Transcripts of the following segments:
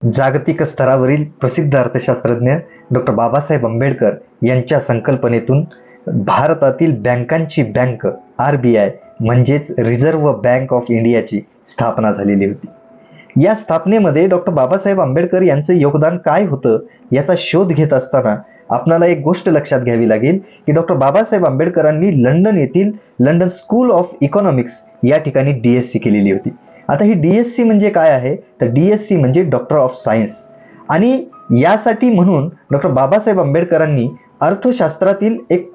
जागतिक स्तरावरील प्रसिद्ध अर्थशास्त्रज्ञ डॉक्टर बाबासाहेब आंबेडकर यांच्या संकल्पनेतून भारतातील बँकांची बँक RBI म्हणजेच रिझर्व्ह बँक ऑफ इंडियाची स्थापना झालेली होती. या स्थापनेमध्ये डॉक्टर बाबासाहेब आंबेडकर यांचं योगदान काय होतं याचा शोध घेत असताना आपल्याला एक गोष्ट लक्षात घ्यावी लागेल की डॉक्टर बाबासाहेब आंबेडकरांनी लंडन येथील लंडन स्कूल ऑफ इकॉनॉमिक्स या ठिकाणी DSc केलेली होती. आता ही DSc म्हणजे काय आहे तर DSc म्हणजे डॉक्टर ऑफ सायन्स. आणि यासाठी म्हणून डॉक्टर बाबासाहेब आंबेडकरांनी अर्थशास्त्रातील एक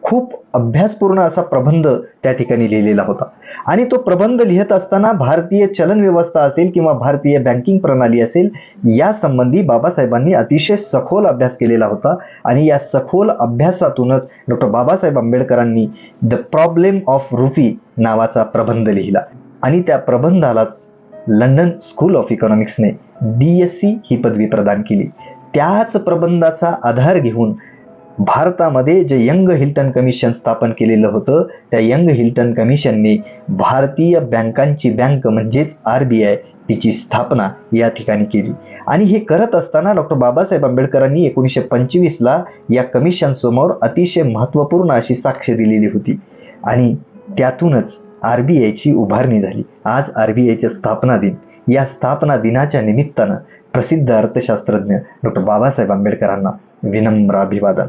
खूप अभ्यासपूर्ण असा प्रबंध त्या ठिकाणी लिहिलेला होता. आणि तो प्रबंध लिहित असताना भारतीय चलन व्यवस्था असेल किंवा भारतीय बँकिंग प्रणाली असेल या संबंधी बाबासाहेबांनी अतिशय सखोल अभ्यास केलेला होता. आणि या सखोल अभ्यासातूनच डॉक्टर बाबासाहेब आंबेडकरांनी द प्रॉब्लेम ऑफ रुपी नावाचा प्रबंध लिहिला. आणि त्या प्रबंधालाच लंडन स्कूल ऑफ इकॉनॉमिक्सने DSc ही पदवी प्रदान केली. त्याच प्रबंधाचा आधार घेऊन भारतामध्ये जे यंग हिल्टन कमिशन स्थापन केलेलं होतं त्या यंग हिल्टन कमिशनने भारतीय बँकांची बँक म्हणजेच RBI तिची स्थापना या ठिकाणी केली. आणि हे करत असताना डॉक्टर बाबासाहेब आंबेडकरांनी 1925ला या कमिशन समोर अतिशय महत्त्वपूर्ण अशी साक्ष दिलेली होती. आणि त्यातूनच RBIची उभारणी झाली. आज RBIचा स्थापना दिन. या स्थापना दिनाच्या निमित्तानं प्रसिद्ध अर्थशास्त्रज्ञ डॉक्टर बाबासाहेब आंबेडकरांना विनम्र अभिवादन.